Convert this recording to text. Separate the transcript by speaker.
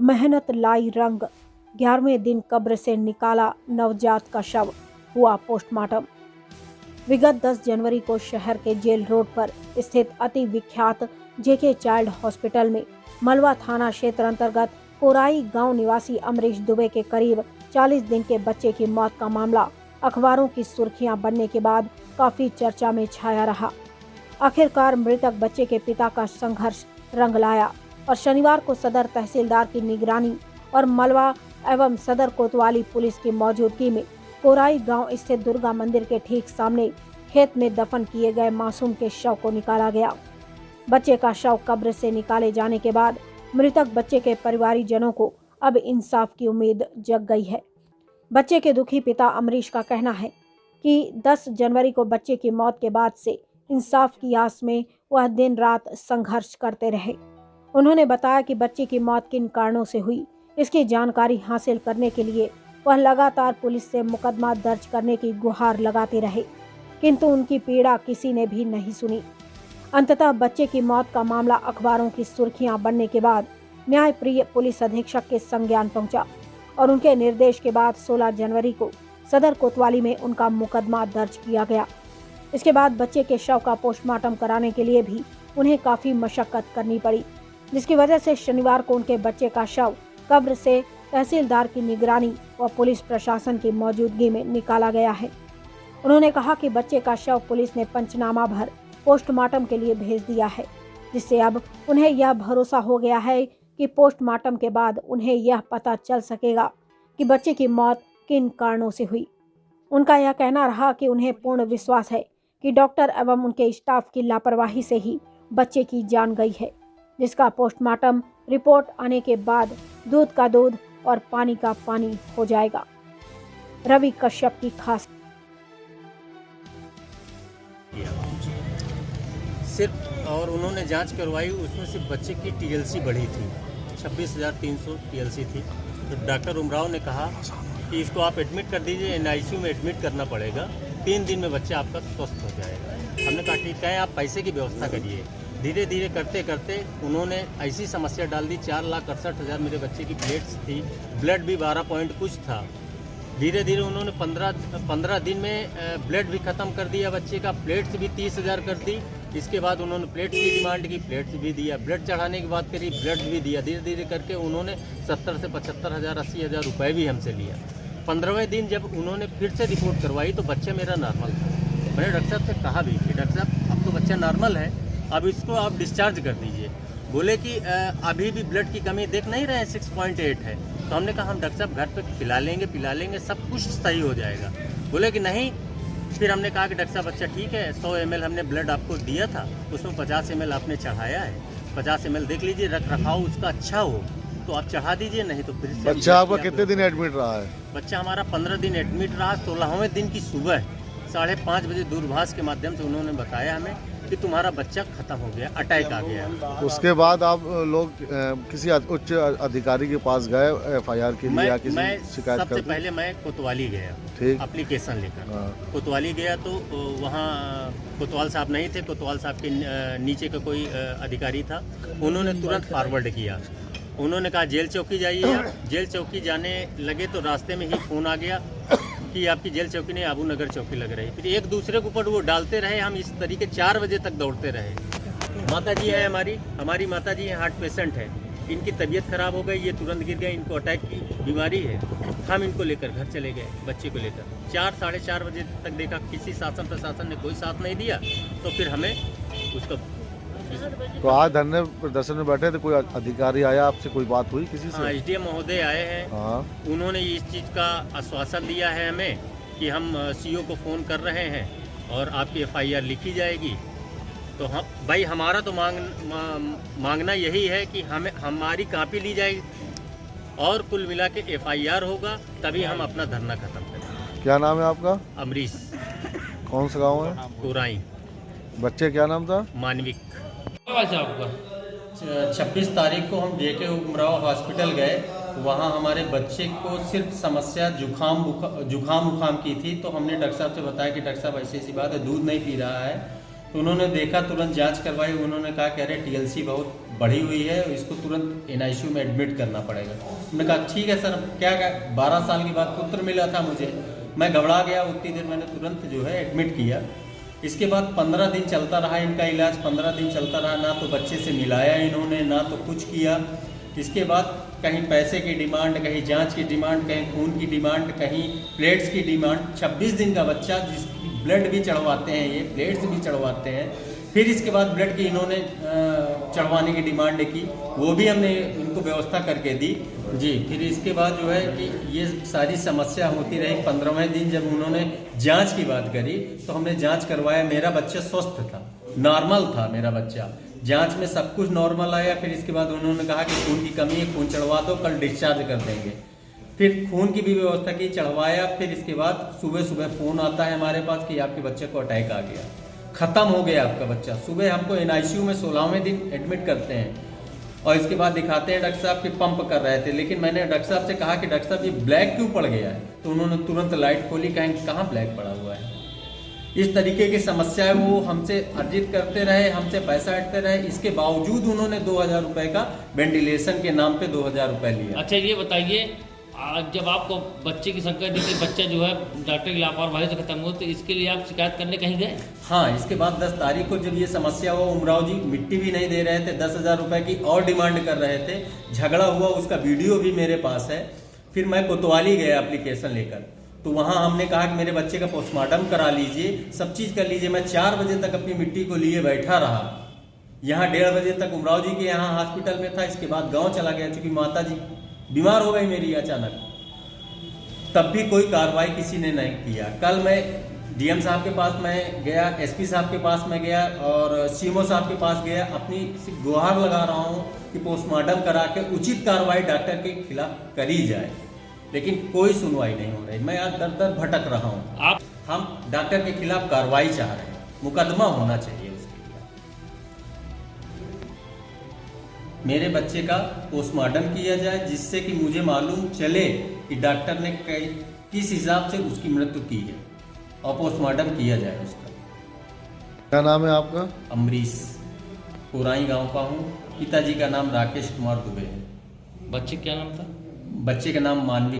Speaker 1: मेहनत लाई रंग। 11वें दिन कब्र से निकाला नवजात का शव, हुआ पोस्टमार्टम। विगत 10 जनवरी को शहर के जेल रोड पर स्थित अति विख्यात जेके चाइल्ड हॉस्पिटल में मलवा थाना क्षेत्र अंतर्गत कोराई गांव निवासी अमरीश दुबे के करीब 40 दिन के बच्चे की मौत का मामला अखबारों की सुर्खियां बनने के बाद काफी चर्चा में छाया रहा। आखिरकार मृतक बच्चे के पिता का संघर्ष रंग लाया और शनिवार को सदर तहसीलदार की निगरानी और मलवा एवं सदर कोतवाली पुलिस की मौजूदगी में कोराई गांव स्थित दुर्गा मंदिर के ठीक सामने खेत में दफन किए गए मासूम के शव को निकाला गया। बच्चे का शव कब्र से निकाले जाने के बाद मृतक बच्चे के परिवारीजनों को अब इंसाफ की उम्मीद जग गई है। बच्चे के दुखी पिता अमरीश का कहना है कि 10 जनवरी को बच्चे की मौत के बाद से इंसाफ की आस में वह दिन रात संघर्ष करते रहे। उन्होंने बताया कि बच्चे की मौत किन कारणों से हुई, इसकी जानकारी हासिल करने के लिए वह लगातार पुलिस से मुकदमा दर्ज करने की गुहार लगाते रहे, किंतु उनकी पीड़ा किसी ने भी नहीं सुनी। अंततः बच्चे की मौत का मामला अखबारों की सुर्खियां बनने के बाद न्यायप्रिय पुलिस अधीक्षक के संज्ञान पहुंचा और उनके निर्देश के बाद 16 जनवरी को सदर कोतवाली में उनका मुकदमा दर्ज किया गया। इसके बाद बच्चे के शव का पोस्टमार्टम कराने के लिए भी उन्हें काफी मशक्कत करनी पड़ी, जिसकी वजह से शनिवार को उनके बच्चे का शव कब्र से तहसीलदार की निगरानी व पुलिस प्रशासन की मौजूदगी में निकाला गया है। उन्होंने कहा कि बच्चे का शव पुलिस ने पंचनामा भर पोस्टमार्टम के लिए भेज दिया है, जिससे अब उन्हें यह भरोसा हो गया है कि पोस्टमार्टम के बाद उन्हें यह पता चल सकेगा कि बच्चे की मौत किन कारणों से हुई। उनका यह कहना रहा कि उन्हें पूर्ण विश्वास है कि डॉक्टर एवं उनके स्टाफ की लापरवाही से ही बच्चे की जान गई है, जिसका पोस्टमार्टम रिपोर्ट आने के बाद दूध का दूध और पानी का पानी हो जाएगा। रवि कश्यप की खास
Speaker 2: सिर्फ और उन्होंने जांच करवाई, उसमें सिर्फ बच्चे की टीएलसी बढ़ी थी, 26,300 टीएलसी थी। तो डॉक्टर उमराव ने कहा कि इसको आप एडमिट कर दीजिए, एनआईसीयू में एडमिट करना पड़ेगा, 3 दिन में बच्चा आपका स्वस्थ हो जाएगा। हमने कहा ठीक है, आप पैसे की व्यवस्था करिए। धीरे धीरे करते करते उन्होंने ऐसी समस्या डाल दी, 4,68,000 मेरे बच्चे की प्लेट्स थी, ब्लड भी 12 पॉइंट कुछ था। धीरे धीरे उन्होंने 15 दिन में ब्लड भी ख़त्म कर दिया बच्चे का, प्लेट्स भी 30,000 कर दी। इसके बाद उन्होंने प्लेट्स की डिमांड की, प्लेट्स भी दिया, ब्लड चढ़ाने की बात करी, ब्लड भी दिया। धीरे धीरे करके उन्होंने 70 से 75,000 80,000 रुपये भी हमसे लिया। 15वें दिन जब उन्होंने फिर से रिपोर्ट करवाई तो बच्चा मेरा नॉर्मल था। मैंने डॉक्टर साहब से कहा भी कि डॉक्टर साहब अब तो बच्चा नॉर्मल है, अब इसको आप डिस्चार्ज कर दीजिए। बोले कि अभी भी ब्लड की कमी देख नहीं रहे हैं, 6.8 है। तो हमने कहा हम डॉक्टर साहब घर पे पिला लेंगे, सब कुछ सही हो जाएगा। बोले कि नहीं। फिर हमने कहा कि डॉक्टर साहब अच्छा ठीक है, 100 ml हमने ब्लड आपको दिया था, उसमें 50 ml आपने चढ़ाया है, 50 ml देख लीजिए, रख रखाव उसका अच्छा हो तो आप चढ़ा दीजिए, नहीं तो फिर से।
Speaker 3: बच्चा आपका कितने दिन एडमिट रहा है?
Speaker 2: बच्चा हमारा 15 दिन एडमिट रहा। 16वें दिन की सुबह 5:30 बजे दूरभाष के माध्यम से उन्होंने बताया हमें कि तुम्हारा बच्चा खत्म हो गया, अटैक आ गया।
Speaker 3: उसके बाद आप लोग किसी उच्च अधिकारी के पास गए एफआईआर के लिए या किसी शिकायत?
Speaker 2: सबसे पहले मैं कोतवाली गया,
Speaker 3: ठीक,
Speaker 2: एप्लीकेशन लेकर। कोतवाली गया तो वहाँ कोतवाल साहब नहीं थे, कोतवाल साहब के नीचे का कोई अधिकारी था, उन्होंने तुरंत फॉरवर्ड किया। उन्होंने कहा जेल चौकी जाइए। जेल चौकी जाने लगे तो रास्ते में ही फ़ोन आ गया कि आपकी जेल चौकी नहीं, आबू नगर चौकी लग रही। फिर एक दूसरे के ऊपर वो डालते रहे, हम इस तरीके 4 बजे तक दौड़ते रहे। माता जी है हमारी माता जी हार्ट पेशेंट है, इनकी तबीयत खराब हो गई, ये तुरंत गिर गए, इनको अटैक की बीमारी है। हम इनको लेकर घर चले गए, बच्चे को लेकर 4 साढ़े 4 बजे तक देखा, किसी शासन प्रशासन ने कोई साथ नहीं दिया। तो फिर हमें उसका
Speaker 3: तो आज धरने प्रदर्शन में बैठे थे, कोई अधिकारी आया, आपसे कोई बात हुई किसी से?
Speaker 2: एसडीएम महोदय आए हैं।
Speaker 3: हाँ,
Speaker 2: उन्होंने इस चीज़ का आश्वासन दिया है हमें कि हम सीओ को फ़ोन कर रहे हैं और आपकी एफआईआर लिखी जाएगी। तो हम भाई हमारा तो मांगना यही है कि हमें हमारी कापी ली जाएगी और कुल मिला के एफआईआर होगा, तभी हम अपना धरना खत्म करेंगे।
Speaker 3: क्या नाम है आपका?
Speaker 2: अमरीश।
Speaker 3: कौन सा गाँव है?
Speaker 2: कोराई।
Speaker 3: बच्चे क्या नाम था?
Speaker 2: मानविक। 26 तारीख को हम जेके उमराव हॉस्पिटल गए, वहाँ हमारे बच्चे को सिर्फ समस्या जुखाम की थी। तो हमने डॉक्टर साहब से बताया कि डॉक्टर साहब ऐसी बात है, दूध नहीं पी रहा है, तो उन्होंने देखा, तुरंत जांच करवाई। उन्होंने कहा कि अरे टीएलसी बहुत बढ़ी हुई है, इसको तुरंत एनआईसीयू में एडमिट करना पड़ेगा। मैंने कहा ठीक है सर, क्या 12 साल के बाद पुत्र मिला था मुझे, मैं घबरा गया। उतनी देर मैंने तुरंत जो है एडमिट किया। इसके बाद 15 दिन चलता रहा इनका इलाज, 15 दिन चलता रहा। ना तो बच्चे से मिलाया इन्होंने, ना तो कुछ किया। इसके बाद कहीं पैसे की डिमांड, कहीं जांच की डिमांड, कहीं खून की डिमांड, कहीं प्लेट्स की डिमांड। 26 दिन का बच्चा, जिसकी ब्लड भी चढ़वाते हैं, ये प्लेट्स भी चढ़वाते हैं। फिर इसके बाद ब्लड की इन्होंने चढ़वाने की डिमांड की, वो भी हमने इनको व्यवस्था करके दी जी। फिर इसके बाद जो है कि ये सारी समस्या होती रही। 15वें दिन जब उन्होंने जांच की बात करी तो हमने जांच करवाया। मेरा बच्चा स्वस्थ था, नॉर्मल था मेरा बच्चा। जांच में सब कुछ नॉर्मल आया। फिर इसके बाद उन्होंने कहा कि खून की कमी है, खून चढ़वा दो, कल डिस्चार्ज कर देंगे। फिर खून की भी व्यवस्था की, चढ़वाया। फिर इसके बाद सुबह सुबह फ़ोन आता है हमारे पास कि आपके बच्चे को अटैक आ गया, ख़त्म हो गया आपका बच्चा। सुबह हमको एनआईसीयू में 16वें दिन एडमिट करते हैं और इसके बाद दिखाते हैं डॉक्टर साहब कि पंप कर रहे थे। लेकिन मैंने डॉक्टर साहब से कहा कि डॉक्टर साहब ये ब्लैक क्यों पड़ गया है, तो उन्होंने तुरंत लाइट खोली, कहाँ ब्लैक पड़ा हुआ है। इस तरीके की समस्याएं वो हमसे अर्जित करते रहे, हमसे पैसा हटते रहे। इसके बावजूद उन्होंने 2000 रुपये का वेंटिलेशन के नाम पे 2000 रुपये लिया।
Speaker 4: अच्छा ये बताइए, आज जब आपको बच्चे की शंका थी कि बच्चा जो है डॉक्टर की लापरवाही से खत्म हो, तो इसके लिए आप शिकायत करने कहीं गए?
Speaker 2: हाँ, इसके बाद 10 तारीख को जब ये समस्या हुआ, उमराव जी मिट्टी भी नहीं दे रहे थे, 10,000 रुपये की और डिमांड कर रहे थे। झगड़ा हुआ, उसका वीडियो भी मेरे पास है। फिर मैं कोतवाली गया एप्लीकेशन लेकर, तो वहाँ हमने कहा कि मेरे बच्चे का पोस्टमार्टम करा लीजिए, सब चीज़ कर लीजिए। मैं 4 बजे तक अपनी मिट्टी को लिए बैठा रहा। यहाँ 1:30 बजे तक उमराव जी के यहाँ हॉस्पिटल में था। इसके बाद गाँव चला गया, चूँकि माता जी बीमार हो गई मेरी अचानक। तब भी कोई कार्रवाई किसी ने नहीं किया। कल मैं डीएम साहब के पास मैं गया, एसपी साहब के पास मैं गया और सीएमओ साहब के पास गया। अपनी गुहार लगा रहा हूँ कि पोस्टमार्टम करा के उचित कार्रवाई डॉक्टर के खिलाफ करी जाए, लेकिन कोई सुनवाई नहीं हो रही। मैं आज दर दर भटक रहा हूँ। हम डॉक्टर के खिलाफ कार्रवाई चाह रहे हैं, मुकदमा होना चाहिए उसके लिए। मेरे बच्चे का पोस्टमार्टम किया जाए, जिससे कि मुझे मालूम चले कि डॉक्टर ने किस हिसाब से उसकी मृत्यु की है, और पोस्टमार्टम किया जाए उसका।
Speaker 3: क्या नाम है आपका?
Speaker 2: अमरीश, पुराई गांव का हूँ। पिताजी का नाम राकेश कुमार दुबे है।
Speaker 4: बच्चे क्या नाम था?
Speaker 2: बच्चे का नाम मानवी